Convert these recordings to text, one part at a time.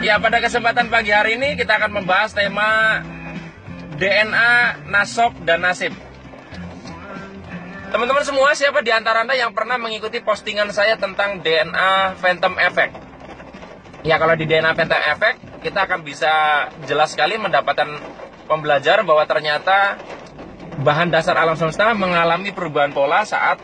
Ya, pada kesempatan pagi hari ini kita akan membahas tema DNA, nasab, dan nasib. Teman-teman semua, siapa di antara Anda yang pernah mengikuti postingan saya tentang DNA Phantom Effect? Ya, kalau di DNA Phantom Effect, kita akan bisa jelas sekali mendapatkan pembelajaran bahwa ternyata bahan dasar alam semesta mengalami perubahan pola saat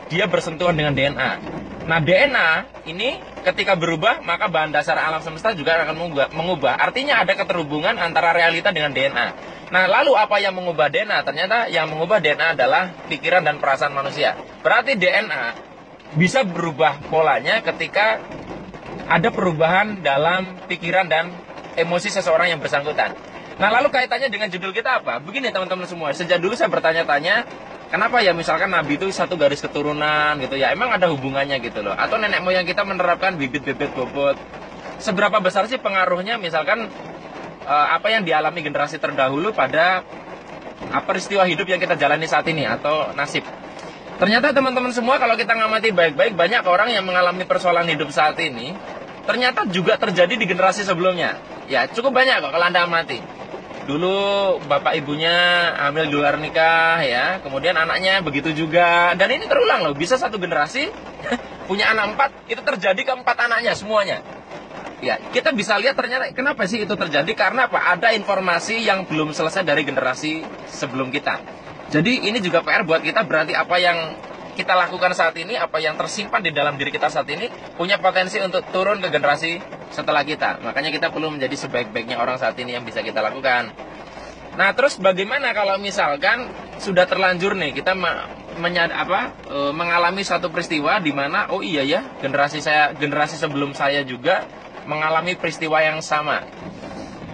dia bersentuhan dengan DNA. Nah, DNA ini ketika berubah, maka bahan dasar alam semesta juga akan mengubah. Artinya ada keterhubungan antara realita dengan DNA. Nah, lalu apa yang mengubah DNA? Ternyata yang mengubah DNA adalah pikiran dan perasaan manusia. Berarti DNA bisa berubah polanya ketika ada perubahan dalam pikiran dan emosi seseorang yang bersangkutan. Nah, lalu kaitannya dengan judul kita apa? Begini teman-teman semua, sejak dulu saya bertanya-tanya, kenapa ya misalkan Nabi itu satu garis keturunan gitu ya, emang ada hubungannya gitu loh. Atau nenek moyang kita menerapkan bibit-bibit bobot. Seberapa besar sih pengaruhnya misalkan apa yang dialami generasi terdahulu pada peristiwa hidup yang kita jalani saat ini atau nasib. Ternyata teman-teman semua kalau kita ngamati baik-baik, banyak orang yang mengalami persoalan hidup saat ini ternyata juga terjadi di generasi sebelumnya. Ya, cukup banyak kok kalau Anda amati. Dulu bapak ibunya hamil di luar nikah ya, kemudian anaknya begitu juga, dan ini terulang loh, bisa satu generasi punya anak 4, itu terjadi ke 4 anaknya semuanya. Ya, kita bisa lihat ternyata kenapa sih itu terjadi, karena apa? Ada informasi yang belum selesai dari generasi sebelum kita. Jadi ini juga PR buat kita, berarti apa yang kita lakukan saat ini, apa yang tersimpan di dalam diri kita saat ini punya potensi untuk turun ke generasi setelah kita. Makanya kita perlu menjadi sebaik-baiknya orang saat ini yang bisa kita lakukan. Nah, terus bagaimana kalau misalkan sudah terlanjur nih kita mengalami satu peristiwa di mana oh iya ya, generasi sebelum saya juga mengalami peristiwa yang sama.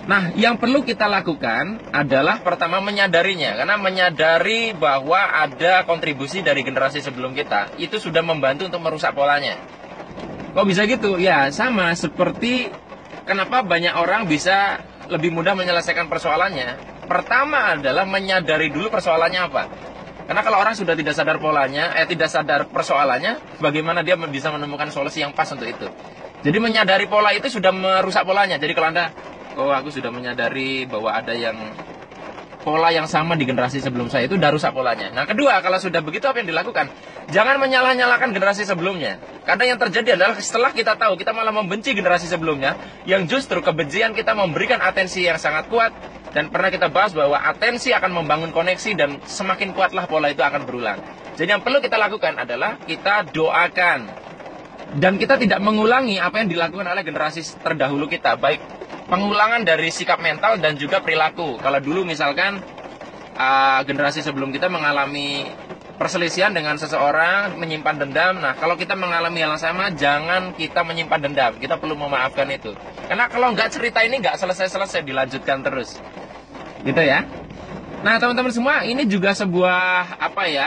Nah, yang perlu kita lakukan adalah pertama menyadarinya. Karena menyadari bahwa ada kontribusi dari generasi sebelum kita, itu sudah membantu untuk merusak polanya. Kok bisa gitu? Ya, sama seperti kenapa banyak orang bisa lebih mudah menyelesaikan persoalannya. Pertama adalah menyadari dulu persoalannya apa. Karena kalau orang sudah tidak sadar polanya, tidak sadar persoalannya, bagaimana dia bisa menemukan solusi yang pas untuk itu. Jadi menyadari pola itu sudah merusak polanya. Jadi kalau Anda aku sudah menyadari bahwa ada pola yang sama di generasi sebelum saya, itu udah rusak polanya. Nah, kedua, kalau sudah begitu apa yang dilakukan? Jangan menyalah-nyalahkan generasi sebelumnya. Karena yang terjadi adalah setelah kita tahu, kita malah membenci generasi sebelumnya, yang justru kebencian kita memberikan atensi yang sangat kuat. Dan pernah kita bahas bahwa atensi akan membangun koneksi dan semakin kuatlah pola itu akan berulang. Jadi yang perlu kita lakukan adalah kita doakan. Dan kita tidak mengulangi apa yang dilakukan oleh generasi terdahulu kita, baik pengulangan dari sikap mental dan juga perilaku. Kalau dulu misalkan generasi sebelum kita mengalami perselisihan dengan seseorang, menyimpan dendam. Nah, kalau kita mengalami hal yang sama, jangan kita menyimpan dendam. Kita perlu memaafkan itu. Karena kalau nggak, cerita ini nggak selesai-selesai, dilanjutkan terus. Gitu ya. Nah, teman-teman semua, ini juga sebuah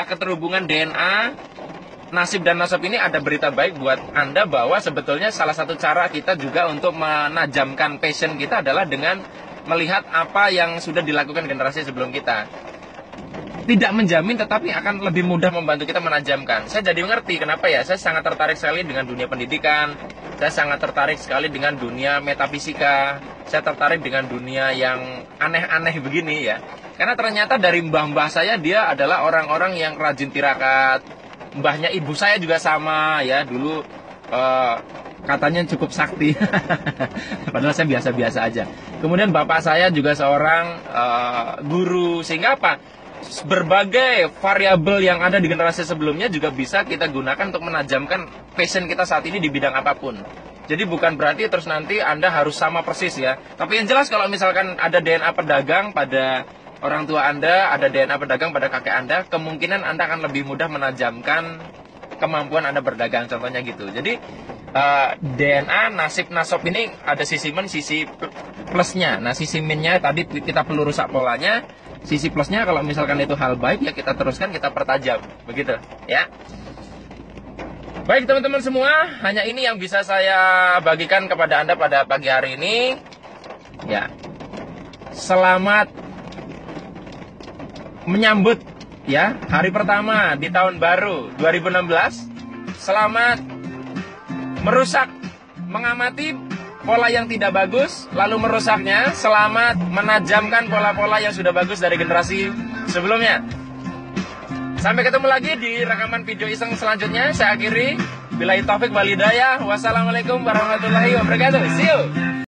keterhubungan DNA. Nasib dan nasab ini ada berita baik buat Anda bahwa sebetulnya salah satu cara kita juga untuk menajamkan passion kita adalah dengan melihat apa yang sudah dilakukan generasi sebelum kita. Tidak menjamin, tetapi akan lebih mudah membantu kita menajamkan. Saya jadi mengerti kenapa ya, saya sangat tertarik sekali dengan dunia pendidikan, saya sangat tertarik sekali dengan dunia metafisika, saya tertarik dengan dunia yang aneh-aneh begini ya. Karena ternyata dari mbah-mbah saya, dia adalah orang-orang yang rajin tirakat. Mbahnya ibu saya juga sama ya, dulu katanya cukup sakti. Padahal saya biasa-biasa aja. Kemudian bapak saya juga seorang guru. Sehingga apa? Berbagai variabel yang ada di generasi sebelumnya juga bisa kita gunakan untuk menajamkan passion kita saat ini di bidang apapun. Jadi bukan berarti terus nanti Anda harus sama persis ya. Tapi yang jelas kalau misalkan ada DNA pedagang pada orang tua Anda, ada DNA pedagang pada kakek Anda, kemungkinan Anda akan lebih mudah menajamkan kemampuan Anda berdagang, contohnya gitu. Jadi DNA, nasib, nasab ini ada sisi min, sisi plusnya. Nah, sisi minnya tadi kita perlu rusak polanya. Sisi plusnya kalau misalkan itu hal baik, ya kita teruskan, kita pertajam. Begitu, ya. Baik teman-teman semua, hanya ini yang bisa saya bagikan kepada Anda pada pagi hari ini. Ya, selamat menyambut ya hari pertama di tahun baru 2016. Selamat merusak, mengamati pola yang tidak bagus, lalu merusaknya. Selamat menajamkan pola-pola yang sudah bagus dari generasi sebelumnya. Sampai ketemu lagi di rekaman video iseng selanjutnya. Saya akhiri. Billahi taufik wal hidayah. Wassalamualaikum warahmatullahi wabarakatuh. See you.